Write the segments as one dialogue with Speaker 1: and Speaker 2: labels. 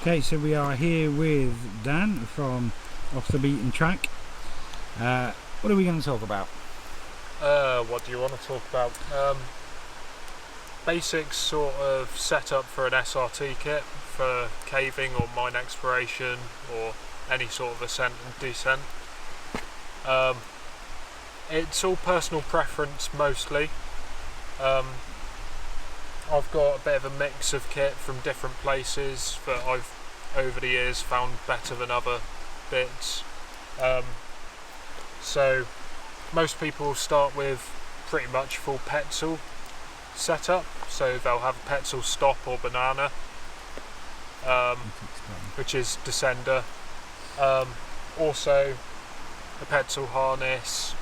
Speaker 1: Okay, so we are here with Dan from Off the Beaten Track. What are we going to talk about?
Speaker 2: What do you want to talk about? Basic sort of setup for an SRT kit for caving or mine exploration or any sort of ascent and descent. It's all personal preference mostly. I've got a bit of a mix of kit from different places that I've over the years found better than other bits. So most people start with pretty much full Petzl setup, so they'll have a Petzl stop or banana, which is descender. Also a Petzl harness,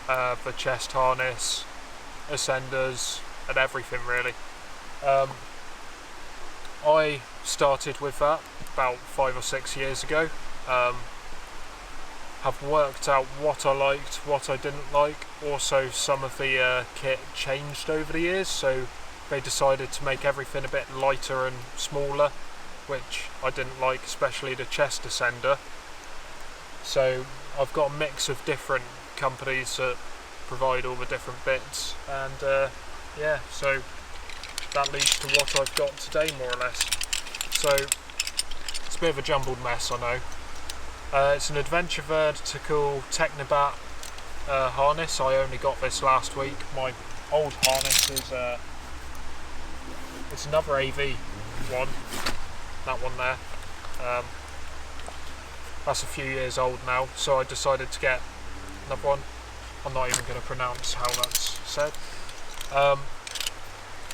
Speaker 2: the chest harness, ascenders and everything really. I started with that about 5 or 6 years ago. Have worked out what I liked, what I didn't like. Also some of the kit changed over the years, so they decided to make everything a bit lighter and smaller, which I didn't like, especially the chest descender. So I've got a mix of different companies that provide all the different bits, and yeah, so that leads to what I've got today, more or less. So it's a bit of a jumbled mess, I know. It's an Adventure Vertical Technobat harness. I only got this last week. My old harness is it's another AV one, that one there. That's a few years old now, so I decided to get another one. I'm not even going to pronounce how that's said.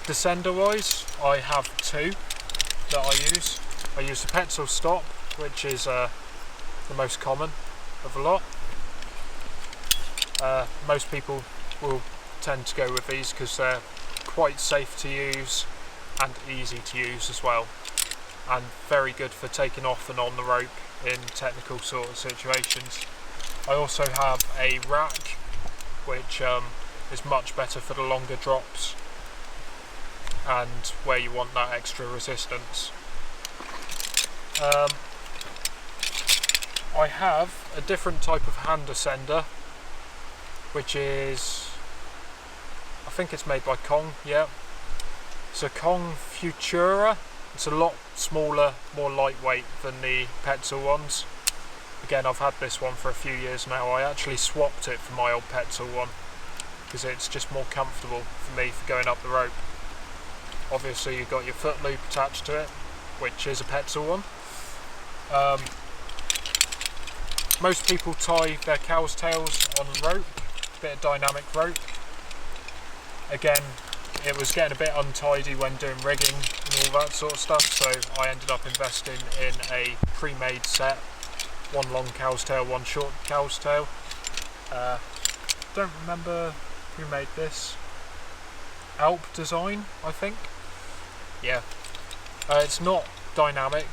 Speaker 2: Descender wise, I have two that I use. I use the Petzl stop, which is the most common of the lot. Most people will tend to go with these because they're quite safe to use and easy to use as well, and very good for taking off and on the rope in technical sort of situations. I also have a rack, which is much better for the longer drops and where you want that extra resistance. I have a different type of hand ascender, which is, I think it's made by Kong, yeah. It's a Kong Futura. It's a lot smaller, more lightweight than the Petzl ones. Again, I've had this one for a few years now. I actually swapped it for my old Petzl one because it's just more comfortable for me for going up the rope. Obviously you've got your foot loop attached to it, which is a Petzl one. Most people tie their cow's tails on rope, a bit of dynamic rope. Again, it was getting a bit untidy when doing rigging and all that sort of stuff, so I ended up investing in a pre-made set. One long cow's tail, one short cow's tail. Don't remember who made this. Alp Design, I think. Yeah. It's not dynamic,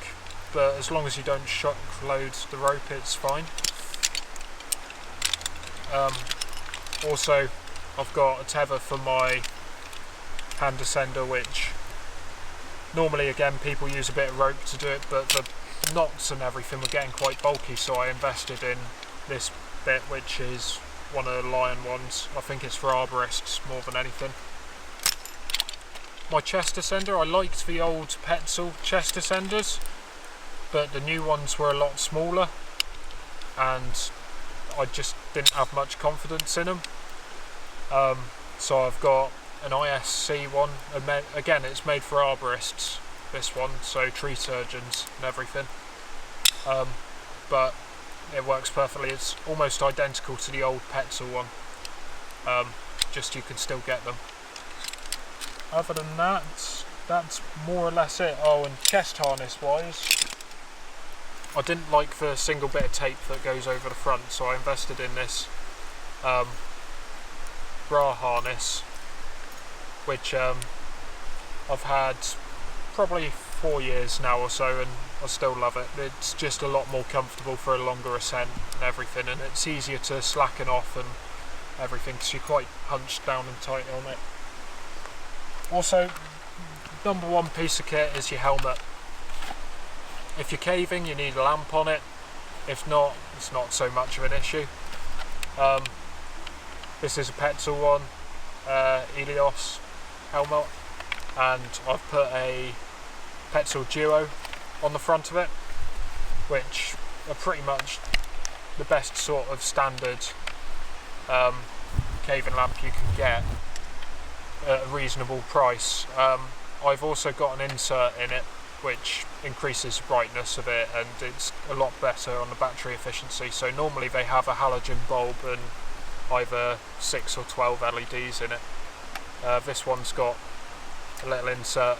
Speaker 2: but as long as you don't shock load the rope, it's fine. Also, I've got a tether for my hand descender, which normally, again, people use a bit of rope to do it, but the knots and everything were getting quite bulky, so I invested in this bit, which is one of the Lion ones. I think it's for arborists more than anything. My chest descender, I liked the old Petzl chest descenders, but the new ones were a lot smaller and I just didn't have much confidence in them. So I've got an ISC one. Again, it's made for arborists, this one, so tree surgeons and everything. But it works perfectly. It's almost identical to the old Petzl one, just you can still get them. Other than that, that's more or less it. Oh, and chest harness wise, I didn't like the single bit of tape that goes over the front, so I invested in this bra harness, which I've had probably 4 years now or so, and I still love it. It's just a lot more comfortable for a longer ascent and everything, and it's easier to slacken off and everything because you're quite hunched down and tight on it. Also, number one piece of kit is your helmet. If you're caving, you need a lamp on it. If not, it's not so much of an issue. This is a Petzl one, Helios helmet, and I've put a Petzl Duo on the front of it, which are pretty much the best sort of standard caving lamp you can get at a reasonable price. I've also got an insert in it which increases the brightness of it, and it's a lot better on the battery efficiency. So normally they have a halogen bulb and either 6 or 12 LEDs in it. This one's got a little insert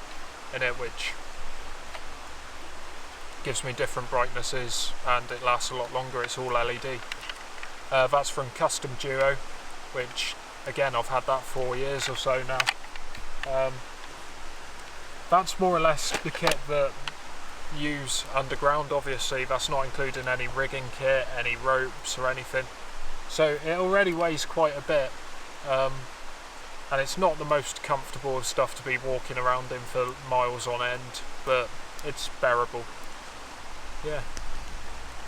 Speaker 2: in it which gives me different brightnesses, and it lasts a lot longer. It's all LED. That's from Custom Duo, which again I've had that 4 years or so now. That's more or less the kit that you use underground. Obviously that's not including any rigging kit, any ropes or anything, so it already weighs quite a bit, and it's not the most comfortable of stuff to be walking around in for miles on end, but it's bearable. Yeah.